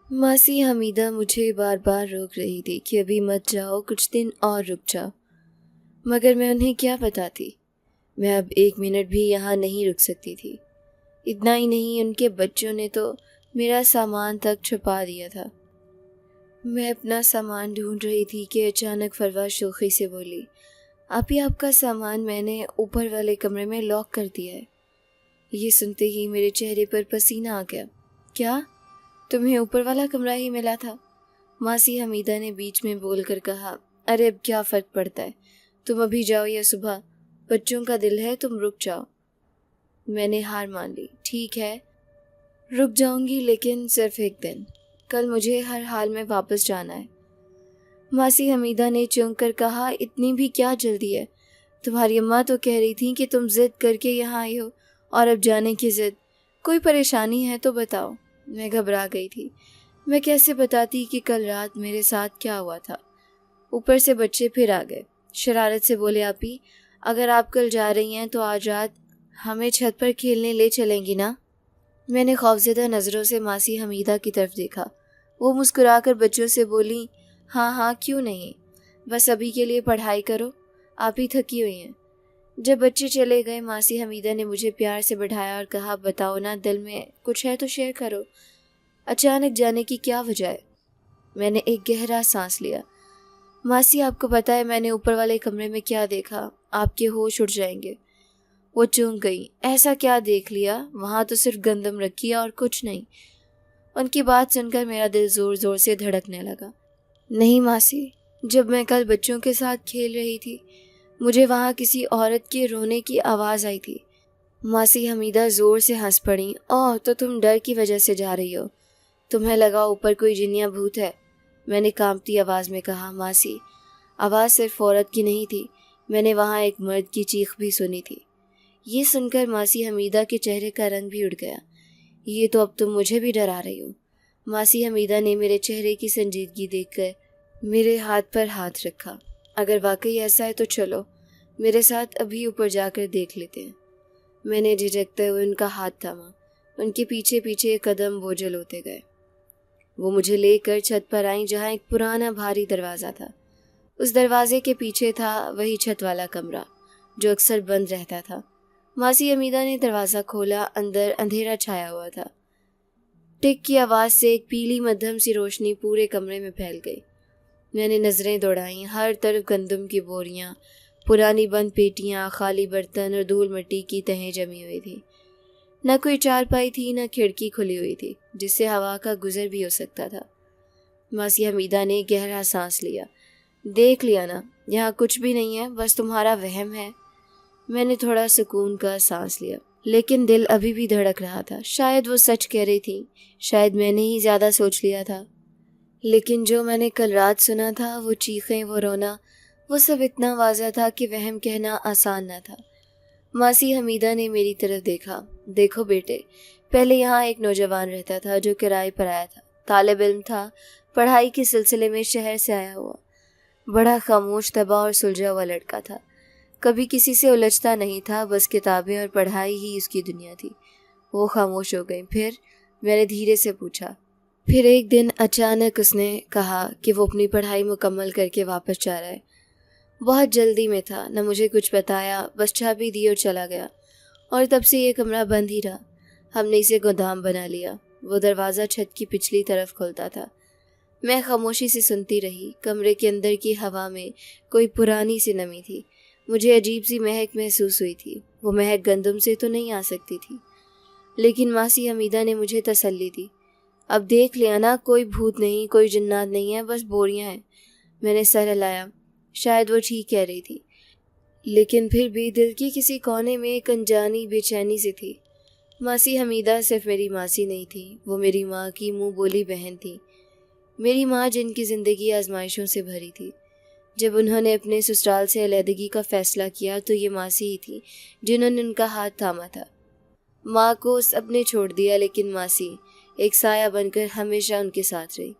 मासी हमीदा मुझे बार बार रोक रही थी कि अभी मत जाओ, कुछ दिन और रुक जाओ, मगर मैं उन्हें क्या बताती। मैं अब 1 मिनट भी यहाँ नहीं रुक सकती थी। इतना ही नहीं, उनके बच्चों ने तो मेरा सामान तक छुपा दिया था। मैं अपना सामान ढूंढ रही थी कि अचानक फरवा शोखी से बोली, आपी आपका सामान मैंने ऊपर वाले कमरे में लॉक कर दिया है। ये सुनते ही मेरे चेहरे पर पसीना आ गया। क्या? तुम्हें ऊपर वाला कमरा ही मिला था? मासी हमीदा ने बीच में बोलकर कहा, अरे अब क्या फ़र्क पड़ता है, तुम अभी जाओ या सुबह, बच्चों का दिल है, तुम रुक जाओ। मैंने हार मान ली। ठीक है, रुक जाऊंगी, लेकिन सिर्फ एक दिन। कल मुझे हर हाल में वापस जाना है। मासी हमीदा ने चौंक कर कहा, इतनी भी क्या जल्दी है? तुम्हारी अम्मा तो कह रही थी कि तुम जिद करके यहाँ आई हो और अब जाने की जिद। कोई परेशानी है तो बताओ। मैं घबरा गई थी। मैं कैसे बताती कि कल रात मेरे साथ क्या हुआ था। ऊपर से बच्चे फिर आ गए। शरारत से बोले, आपी अगर आप कल जा रही हैं तो आज रात हमें छत पर खेलने ले चलेंगी ना? मैंने खौफज़दा नज़रों से मासी हमीदा की तरफ देखा। वो मुस्कुराकर बच्चों से बोली, हाँ हाँ क्यों नहीं, बस अभी के लिए पढ़ाई करो, आप ही थकी हुई हैं। जब बच्चे चले गए, मासी हमीदा ने मुझे प्यार से बैठाया और कहा, बताओ ना, दिल में कुछ है तो शेयर करो। अचानक जाने की क्या वजह है? मैंने एक गहरा सांस लिया। मासी आपको पता है मैंने ऊपर वाले कमरे में क्या देखा? आपके होश उड़ जाएंगे। वो चूक गई। ऐसा क्या देख लिया? वहाँ तो सिर्फ गंदम रखी है और कुछ नहीं। उनकी बात सुनकर मेरा दिल ज़ोर ज़ोर से धड़कने लगा। नहीं मासी, जब मैं कल बच्चों के साथ खेल रही थी, मुझे वहाँ किसी औरत के रोने की आवाज़ आई थी। मासी हमीदा ज़ोर से हंस पड़ी। ओह, तो तुम डर की वजह से जा रही हो? तुम्हें लगा ऊपर कोई जिन्या भूत है? मैंने कांपती आवाज़ में कहा। मासी, आवाज़ सिर्फ औरत की नहीं थी, मैंने वहाँ एक मर्द की चीख भी सुनी थी। ये सुनकर मासी हमीदा के चेहरे का रंग भी उड़ गया। ये तो अब तुम मुझे भी डरा रही हो। मासी हमीदा ने मेरे चेहरे की संजीदगी देखकर मेरे हाथ पर हाथ रखा। अगर वाकई ऐसा है तो चलो, मेरे साथ अभी ऊपर जाकर देख लेते हैं। मैंने झिझकते हुए उनका हाथ थामा। उनके पीछे पीछे कदम बोझल होते गए। वो मुझे लेकर छत पर आई, जहाँ एक पुराना भारी दरवाज़ा था। उस दरवाजे के पीछे था वही छत वाला कमरा जो अक्सर बंद रहता था। मासी हमीदा ने दरवाज़ा खोला। अंदर अंधेरा छाया हुआ था। टिक की आवाज़ से एक पीली मध्यम सी रोशनी पूरे कमरे में फैल गई। मैंने नज़रें दौड़ाईं। हर तरफ गंदम की बोरियां, पुरानी बंद पेटियां, खाली बर्तन और धूल मिट्टी की तहें जमी हुई थी। न कोई चारपाई थी, न खिड़की खुली हुई थी जिससे हवा का गुजर भी हो सकता था। मासी हमीदा ने गहरा सांस लिया। देख लिया ना, यहाँ कुछ भी नहीं है, बस तुम्हारा वहम है। मैंने थोड़ा सुकून का सांस लिया, लेकिन दिल अभी भी धड़क रहा था। शायद वो सच कह रही थी, शायद मैंने ही ज़्यादा सोच लिया था। लेकिन जो मैंने कल रात सुना था, वो चीखें, वो रोना, वो सब इतना वाज़ा था कि वहम कहना आसान न था। मासी हमीदा ने मेरी तरफ देखा। देखो बेटे, पहले यहाँ एक नौजवान रहता था जो किराए पर आया था। तालिब इल्म था, पढ़ाई के सिलसिले में शहर से आया हुआ। बड़ा खामोश तबा और सुलझा हुआ लड़का था। कभी किसी से उलझता नहीं था, बस किताबें और पढ़ाई ही उसकी दुनिया थी। वो खामोश हो गई। फिर मैंने धीरे से पूछा। फिर एक दिन अचानक उसने कहा कि वो अपनी पढ़ाई मुकम्मल करके वापस जा रहा है। बहुत जल्दी में था, न मुझे कुछ बताया, बस चाबी दी और चला गया। और तब से ये कमरा बंद ही रहा। हमने इसे गोदाम बना लिया। वो दरवाज़ा छत की पिछली तरफ खुलता था। मैं खामोशी से सुनती रही। कमरे के अंदर की हवा में कोई पुरानी सी नमी थी। मुझे अजीब सी महक महसूस हुई थी। वो महक गंदम से तो नहीं आ सकती थी, लेकिन मासी हमीदा ने मुझे तसल्ली दी। अब देख लिया ना, कोई भूत नहीं, कोई जिन्नात नहीं है, बस बोरियां हैं। मैंने सर हिलाया। शायद वो ठीक कह रही थी, लेकिन फिर भी दिल की किसी कोने में एक अनजानी बेचैनी सी थी। मासी हमीदा सिर्फ मेरी मासी नहीं थी, वो मेरी माँ की मुँह बोली बहन थी। मेरी माँ जिनकी ज़िंदगी आजमाइशों से भरी थी। जब उन्होंने अपने ससुराल से अलहदगी का फ़ैसला किया तो ये मासी ही थी जिन्होंने उनका हाथ थामा था। माँ को सबने छोड़ दिया, लेकिन मासी एक साया बनकर हमेशा उनके साथ रही।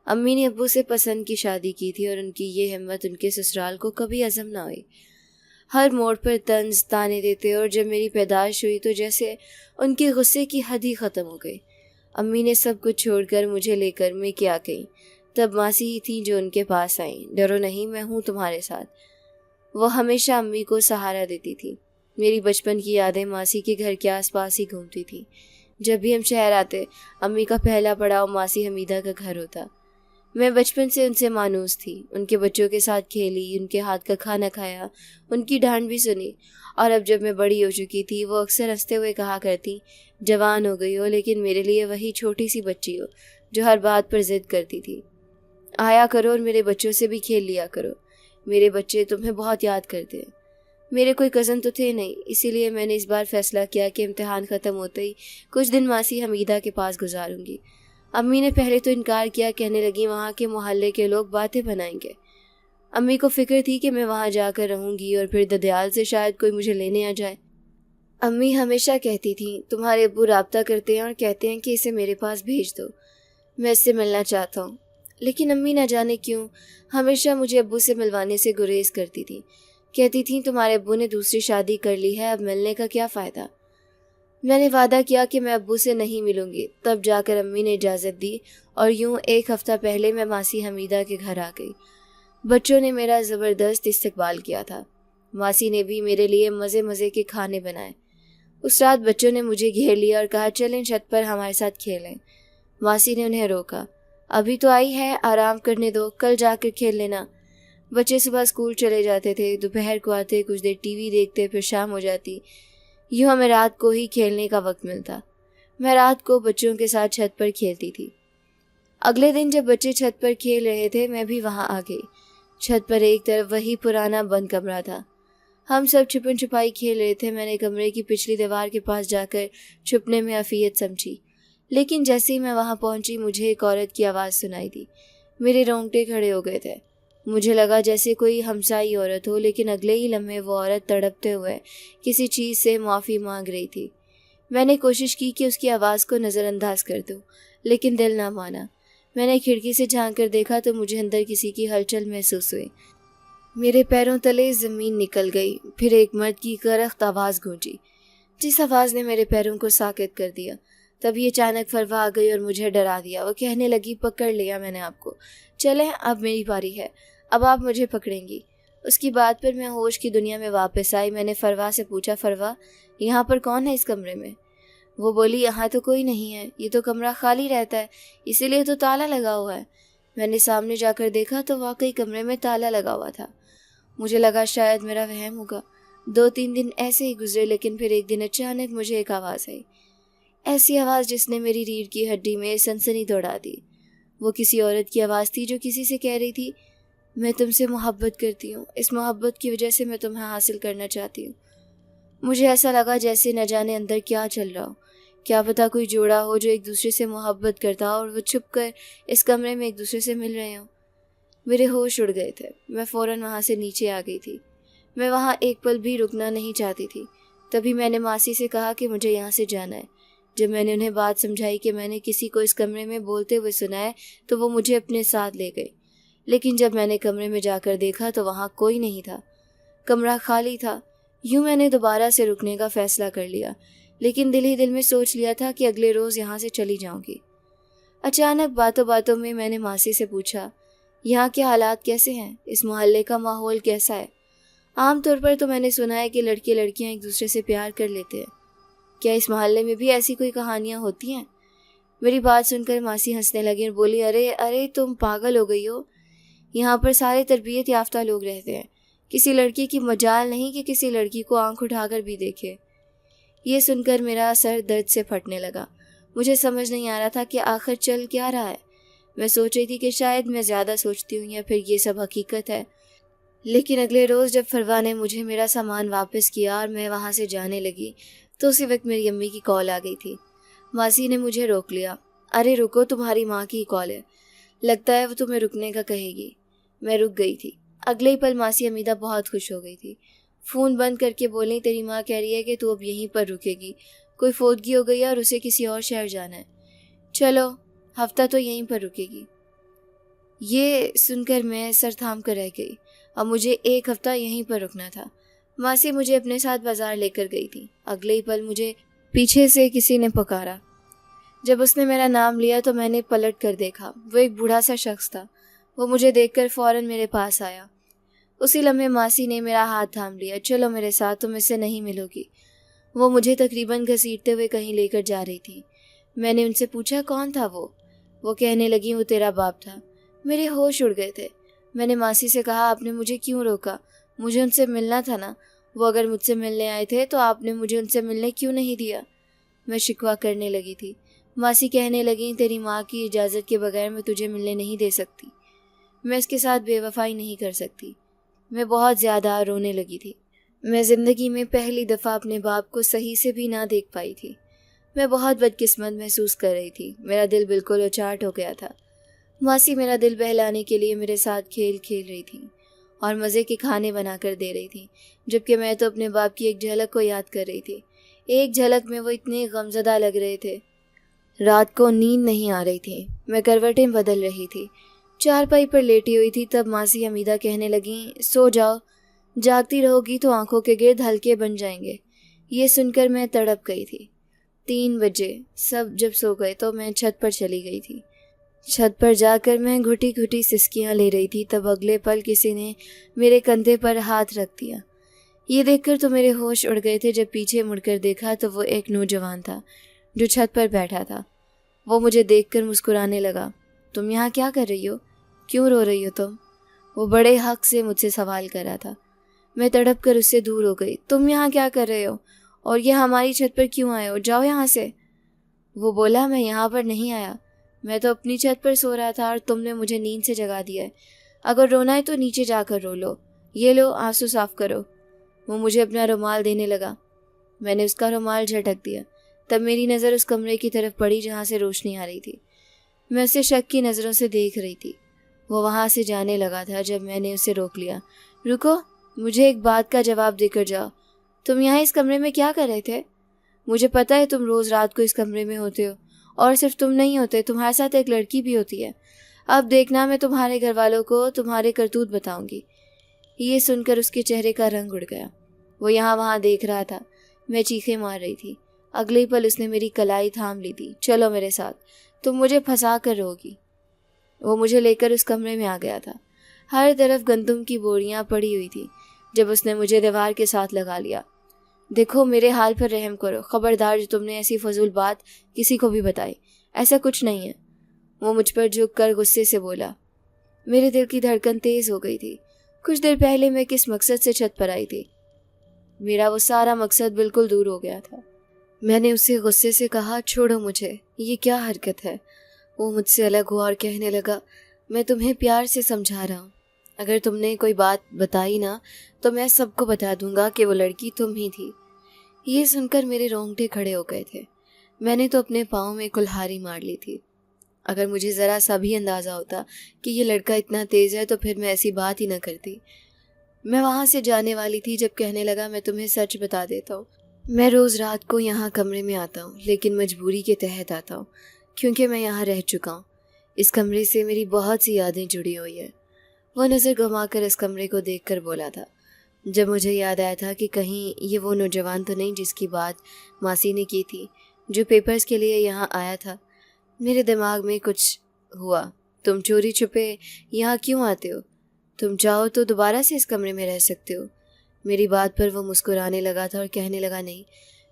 अम्मी ने अब्बू से पसंद की शादी की थी और उनकी ये हिम्मत उनके ससुराल को कभी हज़म ना हुई। हर मोड़ पर तंज ताने देते, और जब मेरी पैदाइश हुई तो जैसे उनके गुस्से की हद ही ख़त्म हो गई। امی نے سب کچھ چھوڑ کر مجھے لے کر میں کیا گئی۔ تب ماسی ہی تھیں جو ان کے پاس آئیں۔ ڈرو نہیں، میں ہوں تمہارے ساتھ۔ وہ ہمیشہ امی کو سہارا دیتی تھی۔ میری بچپن کی یادیں ماسی کے گھر کے آس پاس ہی گھومتی تھی۔ جب بھی ہم شہر آتے، امی کا پہلا پڑاؤ ماسی حمیدہ کا گھر ہوتا۔ میں بچپن سے ان سے مانوس تھی، ان کے بچوں کے ساتھ کھیلی، ان کے ہاتھ کا کھانا کھایا، ان کی ڈانٹ بھی سنی۔ اور اب جب میں بڑی ہو چکی تھی، وہ اکثر ہنستے ہوئے کہا کرتی، جوان ہو گئی ہو لیکن میرے لیے وہی چھوٹی سی بچی ہو جو ہر بات پر ضد کرتی تھی۔ آیا کرو اور میرے بچوں سے بھی کھیل لیا کرو، میرے بچے تمہیں بہت یاد کرتے ہیں۔ میرے کوئی کزن تو تھے نہیں، اسی لیے میں نے اس بار فیصلہ کیا کہ امتحان ختم ہوتے ہی کچھ دن ماسی حمیدہ کے پاس گزاروں گی۔ امی نے پہلے تو انکار کیا، کہنے لگی وہاں کے محلے کے لوگ باتیں بنائیں گے۔ امی کو فکر تھی کہ میں وہاں جا کر رہوں گی اور پھر ددیال سے شاید کوئی مجھے لینے آ جائے۔ امی ہمیشہ کہتی تھیں تمہارے ابو رابطہ کرتے ہیں اور کہتے ہیں کہ اسے میرے پاس بھیج دو، میں اس سے ملنا چاہتا ہوں۔ لیکن امی نہ جانے کیوں ہمیشہ مجھے ابو سے ملوانے سے گریز کرتی تھی، کہتی تھیں تمہارے ابو نے دوسری شادی کر لی ہے، اب ملنے کا کیا فائدہ۔ میں نے وعدہ کیا کہ میں ابو سے نہیں ملوں گی، تب جا کر امی نے اجازت دی اور یوں ایک ہفتہ پہلے میں ماسی حمیدہ کے گھر آ گئی۔ بچوں نے میرا زبردست استقبال کیا تھا۔ ماسی نے بھی میرے لیے مزے مزے کے کھانے بنائے۔ اس رات بچوں نے مجھے گھیر لیا اور کہا چلیں چھت پر ہمارے ساتھ کھیلیں۔ ماسی نے انہیں روکا، ابھی تو آئی ہے، آرام کرنے دو، کل جا کر کھیل لینا۔ بچے صبح اسکول چلے جاتے تھے، دوپہر کو آتے، کچھ دیر ٹی وی دیکھتے، پھر شام ہو جاتی۔ یوں ہمیں رات کو ہی کھیلنے کا وقت ملتا۔ میں رات کو بچوں کے ساتھ چھت پر کھیلتی تھی۔ اگلے دن جب بچے چھت پر کھیل رہے تھے، میں بھی وہاں آ گئی۔ چھت پر ایک طرف وہی پرانا بند کمرہ تھا۔ ہم سب چھپن چھپائی کھیل رہے تھے۔ میں نے کمرے کی پچھلی دیوار کے پاس جا کر چھپنے میں عافیت سمجھی، لیکن جیسے ہی میں وہاں پہنچی مجھے ایک عورت کی آواز سنائی دی۔ میرے رونگٹے کھڑے ہو گئے تھے۔ مجھے لگا جیسے کوئی ہمسائی عورت ہو، لیکن اگلے ہی لمحے وہ عورت تڑپتے ہوئے کسی چیز سے معافی مانگ رہی تھی۔ میں نے کوشش کی کہ اس کی آواز کو نظر انداز کر دوں، لیکن دل نہ مانا۔ میں نے کھڑکی سے جھانک کر دیکھا تو مجھے اندر کسی کی ہلچل محسوس ہوئی۔ میرے پیروں تلے زمین نکل گئی۔ پھر ایک مرد کی کرخت آواز گونجی، جس آواز نے میرے پیروں کو ساکت کر دیا۔ تبھی اچانک فروا آ گئی اور مجھے ڈرا دیا۔ وہ کہنے لگی پکڑ لیا میں نے آپ کو، چلیں اب میری باری ہے، اب آپ مجھے پکڑیں گی۔ اس کی بات پر میں ہوش کی دنیا میں واپس آئی۔ میں نے فروا سے پوچھا، فروا یہاں پر کون ہے اس کمرے میں؟ وہ بولی یہاں تو کوئی نہیں ہے، یہ تو کمرہ خالی رہتا ہے، اسی لیے تو تالا لگا ہوا ہے۔ میں نے سامنے جا کر دیکھا تو واقعی کمرے میں تالا لگا ہوا تھا۔ مجھے لگا شاید میرا وہم ہوگا۔ 2-3 دن ایسے ہی گزرے، لیکن پھر ایک دن اچانک مجھے ایک آواز آئی، ایسی آواز جس نے میری ریڑھ کی ہڈی میں سنسنی دوڑا دی۔ وہ کسی عورت کی آواز تھی جو کسی سے کہہ رہی تھی میں تم سے محبت کرتی ہوں، اس محبت کی وجہ سے میں تمہیں حاصل کرنا چاہتی ہوں۔ مجھے ایسا لگا جیسے نہ جانے اندر کیا چل رہا ہو، کیا پتہ کوئی جوڑا ہو جو ایک دوسرے سے محبت کرتا ہو اور وہ چھپ کر اس کمرے میں ایک دوسرے سے مل رہے ہوں۔ میرے ہوش اڑ گئے تھے۔ میں فوراً وہاں سے نیچے آ گئی تھی۔ میں وہاں ایک پل بھی رکنا نہیں چاہتی تھی۔ تبھی میں نے ماسی سے کہا کہ مجھے یہاں سے جانا ہے۔ جب میں نے انہیں بات سمجھائی کہ میں نے کسی کو اس کمرے میں بولتے ہوئے سنا ہے تو وہ مجھے اپنے ساتھ لے گئے، لیکن جب میں نے کمرے میں جا کر دیکھا تو وہاں کوئی نہیں تھا، کمرہ خالی تھا۔ یوں میں نے دوبارہ سے رکنے کا فیصلہ کر لیا، لیکن دل ہی دل میں سوچ لیا تھا کہ اگلے روز یہاں سے چلی جاؤں گی۔ اچانک باتوں باتوں میں نے ماسی سے پوچھا یہاں کے حالات کیسے ہیں، اس محلے کا ماحول کیسا ہے؟ عام طور پر تو میں نے سنا ہے کہ لڑکے لڑکیاں ایک دوسرے سے پیار کر لیتے ہیں، کیا اس محلے میں بھی ایسی کوئی کہانیاں ہوتی ہیں؟ میری بات سن کر ماسی ہنسنے لگی اور بولی ارے تم پاگل ہو گئی ہو، یہاں پر سارے تربیت یافتہ لوگ رہتے ہیں، کسی لڑکی کی مجال نہیں کہ کسی لڑکی کو آنکھ اٹھا کر بھی دیکھے۔ یہ سن کر میرا سر درد سے پھٹنے لگا۔ مجھے سمجھ نہیں آ رہا تھا کہ آخر چل کیا رہا ہے۔ میں سوچ رہی تھی کہ شاید میں زیادہ سوچتی ہوں یا پھر یہ سب حقیقت ہے۔ لیکن اگلے روز جب فروا نے مجھے میرا سامان واپس کیا اور میں وہاں سے جانے لگی تو اسی وقت میری امی کی کال آ گئی تھی۔ ماسی نے مجھے روک لیا۔ ارے رکو، تمہاری ماں کی کال ہے، لگتا ہے وہ تمہیں رکنے کا کہے گی۔ میں رک گئی تھی۔ اگلے ہی پل ماسی حمیدہ بہت خوش ہو گئی تھی۔ فون بند کر کے بولی تیری ماں کہہ رہی ہے کہ تو اب یہیں پر رکے گی، کوئی فوتگی ہو گئی ہے اور اسے کسی اور شہر جانا ہے، چلو ہفتہ تو یہیں پر رکے گی۔ یہ سن کر میں سر تھام کر رہ گئی، اب مجھے ایک ہفتہ یہیں پر رکنا تھا۔ ماسی مجھے اپنے ساتھ بازار لے کر گئی تھی۔ اگلے ہی پل مجھے پیچھے سے کسی نے پکارا، जब उसने मेरा नाम लिया तो मैंने पलट कर देखा। वो एक बूढ़ा सा शख्स था। वो मुझे देखकर फ़ौरन मेरे पास आया। उसी लम्हे मासी ने मेरा हाथ थाम लिया। चलो मेरे साथ, तुम इससे नहीं मिलोगी। वो मुझे तकरीबन घसीटते हुए कहीं लेकर जा रही थी। मैंने उनसे पूछा कौन था वो? वो कहने लगी वो तेरा बाप था। मेरे होश उड़ गए थे। मैंने मासी से कहा आपने मुझे क्यों रोका? मुझे उनसे मिलना था ना। वो अगर मुझसे मिलने आए थे तो आपने मुझे उनसे मिलने क्यों नहीं दिया? मैं शिकवा करने लगी थी। मासी कहने लगी तेरी माँ की इजाज़त के बगैर मैं तुझे मिलने नहीं दे सकती। मैं इसके साथ बेवफाई नहीं कर सकती। मैं बहुत ज़्यादा रोने लगी थी। मैं ज़िंदगी में पहली दफ़ा अपने बाप को सही से भी ना देख पाई थी। मैं बहुत बदकिस्मत महसूस कर रही थी। मेरा दिल बिल्कुल उचाट हो गया था। मासी मेरा दिल बहलाने के लिए मेरे साथ खेल खेल रही थी और मज़े के खाने बना कर दे रही थी, जबकि मैं तो अपने बाप की एक झलक को याद कर रही थी। एक झलक में वो इतने गमज़दा लग रहे थे। रात को नींद नहीं आ रही थी। मैं करवटें बदल रही थी। चारपाई पर लेटी हुई थी तब मासी हमीदा कहने लगी सो जाओ, जागती रहोगी तो आंखों के गिर्द हल्के बन जाएंगे। ये सुनकर मैं तड़प गई थी। 3 बजे सब जब सो गए तो मैं छत पर चली गई थी। छत पर जाकर मैं घुटी घुटी सिसकियां ले रही थी तब अगले पल किसी ने मेरे कंधे पर हाथ रख दिया। ये देखकर तो मेरे होश उड़ गए थे। जब पीछे मुड़कर देखा तो वो एक नौजवान था जो छत पर बैठा था। वो मुझे देखकर मुस्कुराने लगा। तुम यहाँ क्या कर रही हो? क्यों रो रही हो तुम? वो बड़े हक से मुझसे सवाल कर रहा था। मैं तड़प कर उससे दूर हो गई। तुम यहाँ क्या कर रहे हो और ये हमारी छत पर क्यों आए हो? जाओ यहाँ से। वो बोला मैं यहाँ पर नहीं आया, मैं तो अपनी छत पर सो रहा था और तुमने मुझे नींद से जगा दिया है। अगर रोना है तो नीचे जाकर रो लो। ये लो आंसू साफ करो। वो मुझे अपना रुमाल देने लगा। मैंने उसका रुमाल झटक दिया। तब मेरी नज़र उस कमरे की तरफ पड़ी जहाँ से रोशनी आ रही थी। मैं उसे शक की नज़रों से देख रही थी। वो वहाँ से जाने लगा था जब मैंने उसे रोक लिया। रुको, मुझे एक बात का जवाब देकर जाओ। तुम यहाँ इस कमरे में क्या कर रहे थे? मुझे पता है तुम रोज़ रात को इस कमरे में होते हो, और सिर्फ तुम नहीं होते, तुम्हारे साथ एक लड़की भी होती है। अब देखना मैं तुम्हारे घर वालों को तुम्हारे करतूत बताऊंगी। ये सुनकर उसके चेहरे का रंग उड़ गया। वो यहाँ वहाँ देख रहा था। मैं चीखें मार रही थी। अगले पल उसने मेरी कलाई थाम ली थी। चलो मेरे साथ, तुम मुझे फंसा कर रोगी। वो मुझे लेकर उस कमरे में आ गया था। हर तरफ गंदम की बोरियां पड़ी हुई थी। जब उसने मुझे दीवार के साथ लगा लिया। देखो मेरे हाल पर रहम करो, खबरदार जो तुमने ऐसी फजूल बात किसी को भी बताई। ऐसा कुछ नहीं है। वो मुझ पर झुक कर गुस्से से बोला। मेरे दिल की धड़कन तेज हो गई थी। कुछ देर पहले मैं किस मकसद से छत पर आई थी, मेरा वो सारा मकसद बिल्कुल दूर हो गया था। मैंने उससे गुस्से से कहा छोड़ो मुझे, ये क्या हरकत है? वो मुझसे अलग हुआ और कहने लगा मैं तुम्हें प्यार से समझा रहा हूँ। अगर तुमने कोई बात बताई ना तो मैं सबको बता दूंगा कि वो लड़की तुम ही थी। ये सुनकर मेरे रोंगटे खड़े हो गए थे। मैंने तो अपने पाँव में कुल्हाड़ी मार ली थी। अगर मुझे ज़रा सा भी अंदाज़ा होता कि ये लड़का इतना तेज़ है तो फिर मैं ऐसी बात ही न करती। मैं वहाँ से जाने वाली थी जब कहने लगा मैं तुम्हें सच बता देता हूँ। मैं रोज़ रात को यहाँ कमरे में आता हूँ, लेकिन मजबूरी के तहत आता हूँ क्योंकि मैं यहाँ रह चुका हूँ। इस कमरे से मेरी बहुत सी यादें जुड़ी हुई है। वह नज़र घुमाकर इस कमरे को देखकर बोला था। जब मुझे याद आया था कि कहीं ये वो नौजवान तो नहीं जिसकी बात मासी ने की थी, जो पेपर्स के लिए यहाँ आया था। मेरे दिमाग में कुछ हुआ। तुम चोरी छुपे यहाँ क्यों आते हो? तुम चाहो तो दोबारा से इस कमरे में रह सकते हो। मेरी बात पर वो मुस्कुराने लगा था और कहने लगा नहीं,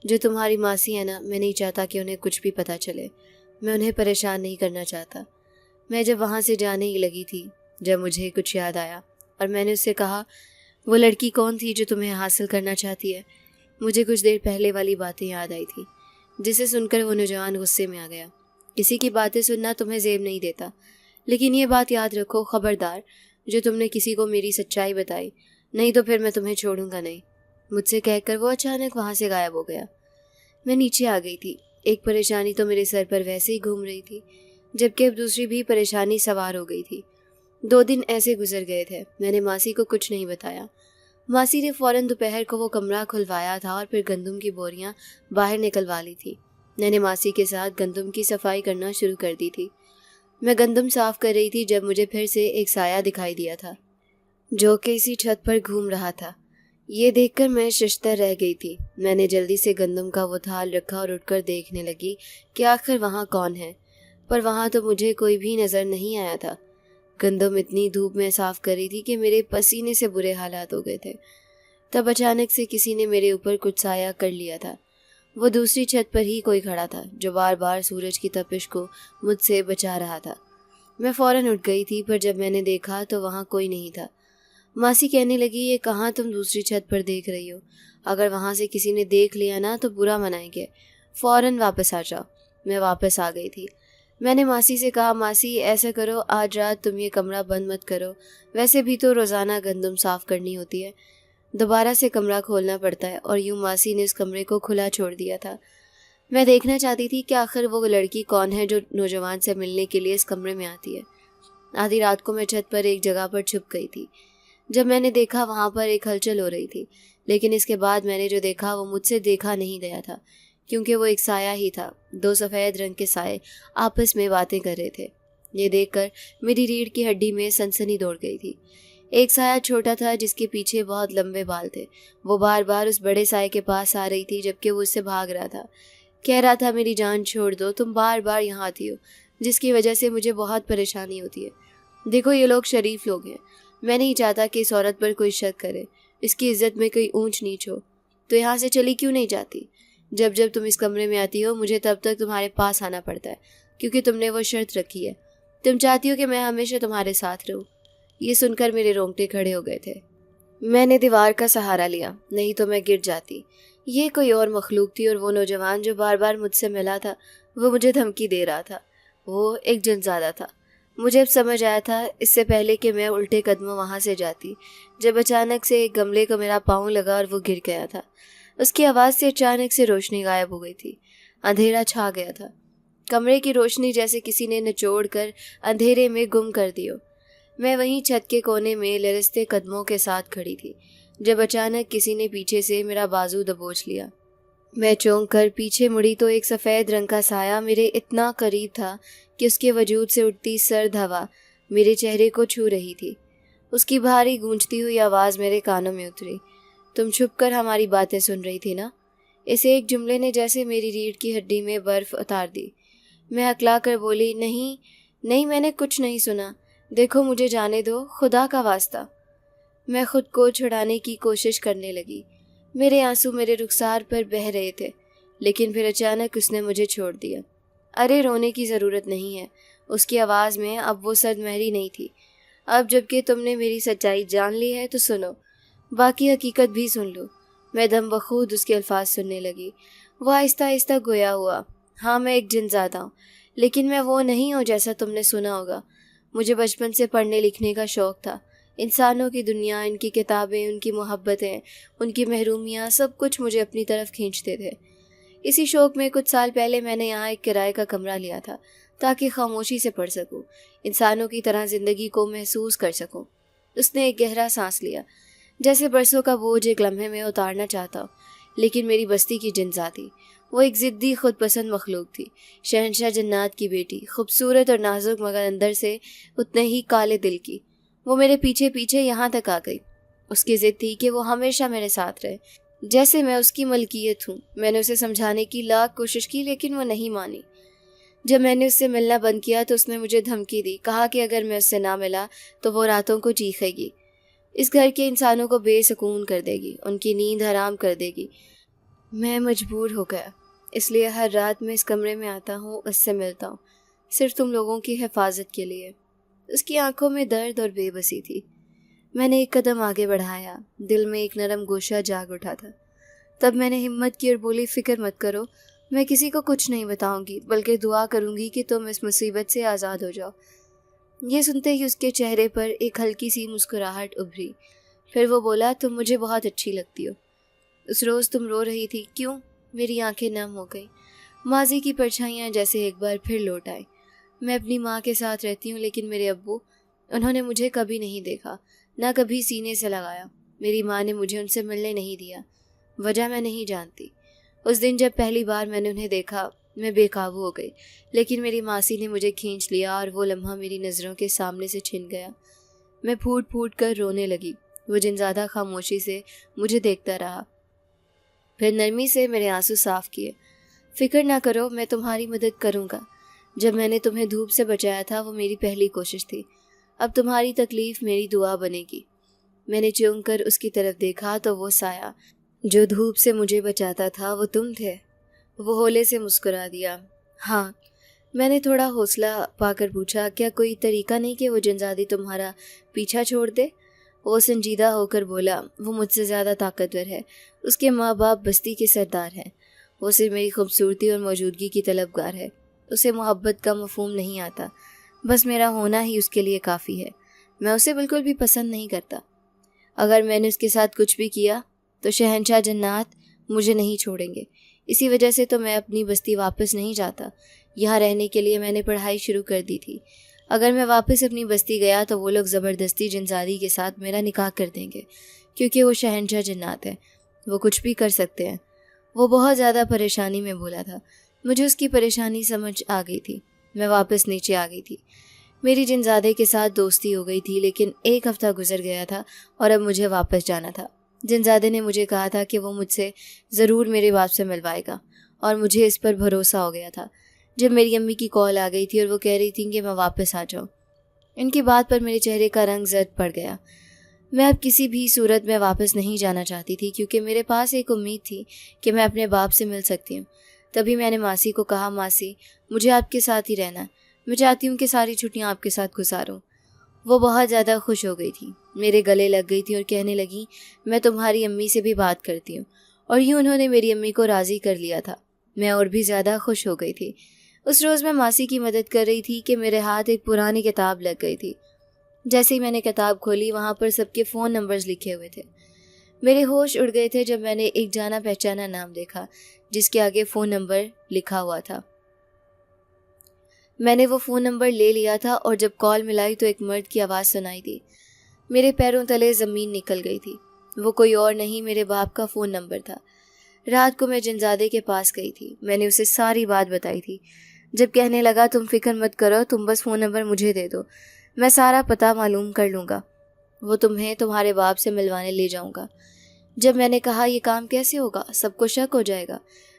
जो तुम्हारी मासी है ना, मैं नहीं चाहता कि उन्हें कुछ भी पता चले। मैं उन्हें परेशान नहीं करना चाहता। मैं जब वहाँ से जाने ही लगी थी जब मुझे कुछ याद आया और मैंने उससे कहा वो लड़की कौन थी जो तुम्हें हासिल करना चाहती है। मुझे कुछ देर पहले वाली बातें याद आई थी, जिसे सुनकर वो नौजवान गुस्से में आ गया। किसी की बातें सुनना तुम्हें ज़ेब नहीं देता, लेकिन ये बात याद रखो, खबरदार जो तुमने किसी को मेरी सच्चाई बताई, नहीं तो फिर मैं तुम्हें छोड़ूंगा नहीं। मुझसे कहकर वो अचानक वहाँ से गायब हो गया। मैं नीचे आ गई थी। एक परेशानी तो मेरे सर पर वैसे ही घूम रही थी, जबकि अब दूसरी भी परेशानी सवार हो गई थी। 2 दिन ऐसे गुजर गए थे। मैंने मासी को कुछ नहीं बताया। मासी ने फ़ौरन दोपहर को वो कमरा खुलवाया था और फिर गंदम की बोरियां बाहर निकलवा ली थी। मैंने मासी के साथ गंदम की सफाई करना शुरू कर दी थी। मैं गंदम साफ कर रही थी जब मुझे फिर से एक साया दिखाई दिया था, जो कि इसी छत पर घूम रहा था। یہ دیکھ کر میں ششدر رہ گئی تھی۔ میں نے جلدی سے گندم کا وہ تھال رکھا اور اٹھ کر دیکھنے لگی کہ آخر وہاں کون ہے، پر وہاں تو مجھے کوئی بھی نظر نہیں آیا تھا۔ گندم اتنی دھوپ میں صاف کر رہی تھی کہ میرے پسینے سے برے حالات ہو گئے تھے۔ تب اچانک سے کسی نے میرے اوپر کچھ سایہ کر لیا تھا۔ وہ دوسری چھت پر ہی کوئی کھڑا تھا جو بار بار سورج کی تپش کو مجھ سے بچا رہا تھا۔ میں فوراً اٹھ گئی تھی، پر جب میں نے دیکھا تو وہاں کوئی نہیں تھا۔ ماسی کہنے لگی، یہ کہاں تم دوسری چھت پر دیکھ رہی ہو؟ اگر وہاں سے کسی نے دیکھ لیا نا تو برا منائیں گے، فوراً واپس آ جاؤ۔ میں واپس آ گئی تھی۔ میں نے ماسی سے کہا، ماسی ایسا کرو، آج رات تم یہ کمرہ بند مت کرو، ویسے بھی تو روزانہ گندم صاف کرنی ہوتی ہے، دوبارہ سے کمرہ کھولنا پڑتا ہے۔ اور یوں ماسی نے اس کمرے کو کھلا چھوڑ دیا تھا۔ میں دیکھنا چاہتی تھی کہ آخر وہ لڑکی کون ہے جو نوجوان سے ملنے کے لیے اس کمرے میں آتی ہے۔ آدھی رات کو میں چھت پر ایک جگہ پر چھپ گئی تھی۔ جب میں نے دیکھا وہاں پر ایک ہلچل ہو رہی تھی، لیکن اس کے بعد میں نے جو دیکھا وہ مجھ سے دیکھا نہیں گیا تھا، کیونکہ وہ ایک سایہ ہی تھا۔ دو سفید رنگ کے سائے آپس میں باتیں کر رہے تھے۔ یہ دیکھ کر میری ریڑھ کی ہڈی میں سنسنی دوڑ گئی تھی۔ ایک سایہ چھوٹا تھا جس کے پیچھے بہت لمبے بال تھے۔ وہ بار بار اس بڑے سائے کے پاس آ رہی تھی جبکہ وہ اس سے بھاگ رہا تھا۔ کہہ رہا تھا، میری جان چھوڑ دو، تم بار بار یہاں آتی ہو جس کی وجہ سے مجھے بہت پریشانی ہوتی ہے۔ دیکھو یہ لوگ شریف لوگ ہیں، میں نہیں چاہتا کہ اس عورت پر کوئی شک کرے، اس کی عزت میں کوئی اونچ نیچ ہو، تو یہاں سے چلی کیوں نہیں جاتی؟ جب جب تم اس کمرے میں آتی ہو مجھے تب تک تمہارے پاس آنا پڑتا ہے، کیونکہ تم نے وہ شرط رکھی ہے، تم چاہتی ہو کہ میں ہمیشہ تمہارے ساتھ رہوں۔ یہ سن کر میرے رونگٹے کھڑے ہو گئے تھے۔ میں نے دیوار کا سہارا لیا، نہیں تو میں گر جاتی۔ یہ کوئی اور مخلوق تھی، اور وہ نوجوان جو بار بار مجھ سے ملا تھا وہ مجھے دھمکی دے رہا تھا۔ وہ ایک جنزادہ تھا۔ مجھے اب سمجھ آیا تھا، اس سے پہلے کہ میں الٹے قدموں وہاں سے جاتی، جب اچانک سے ایک گملے کو میرا پاؤں لگا اور وہ گر گیا تھا۔ اس کی آواز سے اچانک سے روشنی غائب ہو گئی تھی۔ اندھیرا چھا گیا تھا۔ کمرے کی روشنی جیسے کسی نے نچوڑ کر اندھیرے میں گم کر دی ہو۔ میں وہیں چھت کے کونے میں لرزتے قدموں کے ساتھ کھڑی تھی، جب اچانک کسی نے پیچھے سے میرا بازو دبوچ لیا۔ میں چونک کر پیچھے مڑی تو ایک سفید رنگ کا سایہ میرے اتنا قریب تھا کہ اس کے وجود سے اٹھتی سرد ہوا میرے چہرے کو چھو رہی تھی۔ اس کی بھاری گونجتی ہوئی آواز میرے کانوں میں اتری، تم چھپ کر ہماری باتیں سن رہی تھی نا؟ اس ایک جملے نے جیسے میری ریڑھ کی ہڈی میں برف اتار دی۔ میں ہکلا کر بولی، نہیں میں نے کچھ نہیں سنا، دیکھو مجھے جانے دو، خدا کا واسطہ۔ میں خود کو چھڑانے کی کوشش کرنے لگی۔ میرے آنسو میرے رخسار پر بہہ رہے تھے، لیکن پھر اچانک اس نے مجھے چھوڑ دیا۔ ارے رونے کی ضرورت نہیں ہے۔ اس کی آواز میں اب وہ سرد مہری نہیں تھی۔ اب جب کہ تم نے میری سچائی جان لی ہے تو سنو، باقی حقیقت بھی سن لو۔ میں دم بخود اس کے الفاظ سننے لگی۔ وہ آہستہ آہستہ گویا ہوا، ہاں میں ایک جنزادہ ہوں، لیکن میں وہ نہیں ہوں جیسا تم نے سنا ہوگا۔ مجھے بچپن سے پڑھنے لکھنے کا شوق تھا۔ انسانوں کی دنیا، ان کی کتابیں، ان کی محبتیں، ان کی محرومیاں، سب کچھ مجھے اپنی طرف کھینچتے تھے۔ اسی شوق میں کچھ سال پہلے میں نے یہاں ایک کرائے کا کمرہ لیا تھا تاکہ خاموشی سے پڑھ سکوں، انسانوں کی طرح زندگی کو محسوس کر سکوں۔ اس نے ایک گہرا سانس لیا، جیسے برسوں کا بوجھ ایک لمحے میں اتارنا چاہتا ہو۔ لیکن میری بستی کی جنزادی، وہ ایک ضدی خود پسند مخلوق تھی، شہنشاہ جنات کی بیٹی، خوبصورت اور نازک مگر اندر سے اتنے ہی کالے دل کی۔ وہ میرے پیچھے پیچھے یہاں تک آ گئی۔ اس کی ضد تھی کہ وہ ہمیشہ میرے ساتھ رہے، جیسے میں اس کی ملکیت ہوں۔ میں نے اسے سمجھانے کی لاکھ کوشش کی لیکن وہ نہیں مانی۔ جب میں نے اس سے ملنا بند کیا تو اس نے مجھے دھمکی دی، کہا کہ اگر میں اس سے نہ ملا تو وہ راتوں کو چیخے گی، اس گھر کے انسانوں کو بے سکون کر دے گی، ان کی نیند حرام کر دے گی۔ میں مجبور ہو گیا، اس لیے ہر رات میں اس کمرے میں آتا ہوں، اس سے ملتا ہوں، صرف تم لوگوں کی حفاظت کے لیے۔ اس کی آنکھوں میں درد اور بے بسی تھی۔ میں نے ایک قدم آگے بڑھایا، دل میں ایک نرم گوشہ جاگ اٹھا تھا۔ تب میں نے ہمت کی اور بولی، فکر مت کرو، میں کسی کو کچھ نہیں بتاؤں گی، بلکہ دعا کروں گی کہ تم اس مصیبت سے آزاد ہو جاؤ۔ یہ سنتے ہی اس کے چہرے پر ایک ہلکی سی مسکراہٹ ابھری۔ پھر وہ بولا، تم مجھے بہت اچھی لگتی ہو۔ اس روز تم رو رہی تھی، کیوں؟ میری آنکھیں نم ہو گئیں۔ ماضی کی پرچھائیاں جیسے ایک بار پھر لوٹ آئیں۔ میں اپنی ماں کے ساتھ رہتی ہوں، لیکن میرے ابو، انہوں نے مجھے کبھی نہیں دیکھا، نہ کبھی سینے سے لگایا۔ میری ماں نے مجھے ان سے ملنے نہیں دیا، وجہ میں نہیں جانتی۔ اس دن جب پہلی بار میں نے انہیں دیکھا میں بے قابو ہو گئی، لیکن میری ماسی نے مجھے کھینچ لیا اور وہ لمحہ میری نظروں کے سامنے سے چھن گیا۔ میں پھوٹ پھوٹ کر رونے لگی۔ وہ जिनज़ादा खामोशी से मुझे देखता रहा, फिर नरमी से मेरे आंसू साफ किए। फिक्र ना करो, मैं तुम्हारी मदद करूँगा। जब मैंने तुम्हें धूप से बचाया था वो मेरी पहली कोशिश थी, अब तुम्हारी तकलीफ़ मेरी दुआ बनेगी। मैंने चौंक कर उसकी तरफ देखा तो वो साया जो धूप से मुझे बचाता था वो तुम थे। वो होले से मुस्कुरा दिया। हाँ, मैंने थोड़ा हौसला पाकर पूछा, क्या कोई तरीका नहीं कि वो जिनज़ादी तुम्हारा पीछा छोड़ दे? वो संजीदा होकर बोला, वो मुझसे ज़्यादा ताकतवर है, उसके माँ बाप बस्ती के सरदार हैं, वो सिर्फ मेरी खूबसूरती और मौजूदगी की तलबगार है, उसे मोहब्बत का मफ़हूम नहीं आता, बस मेरा होना ही उसके लिए काफ़ी है। मैं उसे बिल्कुल भी पसंद नहीं करता। अगर मैंने उसके साथ कुछ भी किया तो शहंशाह जन्नात मुझे नहीं छोड़ेंगे। इसी वजह से तो मैं अपनी बस्ती वापस नहीं जाता। यहाँ रहने के लिए मैंने पढ़ाई शुरू कर दी थी। अगर मैं वापस अपनी बस्ती गया तो वो लोग ज़बरदस्ती जिनज़ादी के साथ मेरा निकाह कर देंगे, क्योंकि वो शहंशाह जन्नात है, वो कुछ भी कर सकते हैं। वो बहुत ज़्यादा परेशानी में बोला था। मुझे उसकी परेशानी समझ आ गई थी। मैं वापस नीचे आ गई थी। मेरी जिनज़ादे के साथ दोस्ती हो गई थी, लेकिन 1 हफ़्ता गुजर गया था और अब मुझे वापस जाना था। जिनज़ादे ने मुझे कहा था कि वो मुझसे ज़रूर मेरे बाप से मिलवाएगा और मुझे इस पर भरोसा हो गया था। जब मेरी अम्मी की कॉल आ गई थी और वो कह रही थी कि मैं वापस आ जाऊँ, इनकी बात पर मेरे चेहरे का रंग जर्द पड़ गया। मैं अब किसी भी सूरत में वापस नहीं जाना चाहती थी, क्योंकि मेरे पास एक उम्मीद थी कि मैं अपने बाप से मिल सकती हूँ। तभी मैंने मासी को कहा, मासी मुझे आपके साथ ही रहना है, मैं चाहती हूँ कि सारी छुट्टियाँ आपके साथ गुजारूँ। वो बहुत ज़्यादा खुश हो गई थी, मेरे गले लग गई थी और कहने लगी, मैं तुम्हारी अम्मी से भी बात करती हूँ। और यूँ उन्होंने मेरी अम्मी को राज़ी कर लिया था। मैं और भी ज़्यादा खुश हो गई थी। उस रोज़ मैं मासी की मदद कर रही थी कि मेरे हाथ एक पुरानी किताब लग गई थी। जैसे ही मैंने किताब खोली, वहाँ पर सबके फ़ोन नंबर्स लिखे हुए थे। मेरे होश उड़ गए थे जब मैंने एक जाना पहचाना नाम देखा जिसके आगे फ़ोन नंबर लिखा हुआ था। मैंने वो फ़ोन नंबर ले लिया था और जब कॉल मिलाई तो एक मर्द की आवाज़ सुनाई दी। मेरे पैरों तले ज़मीन निकल गई थी। वो कोई और नहीं, मेरे बाप का फ़ोन नंबर था। रात को मैं जिनज़ादे के पास गई थी। मैंने उसे सारी बात बताई थी। जब कहने लगा, तुम फिक्र मत करो, तुम बस फ़ोन नंबर मुझे दे दो, मैं सारा पता मालूम कर लूँगा, वो तुम्हें तुम्हारे बाप से मिलवाने ले जाऊँगा। जब मैंने कहा, ये काम कैसे होगा, सबको शक हो जाएगा,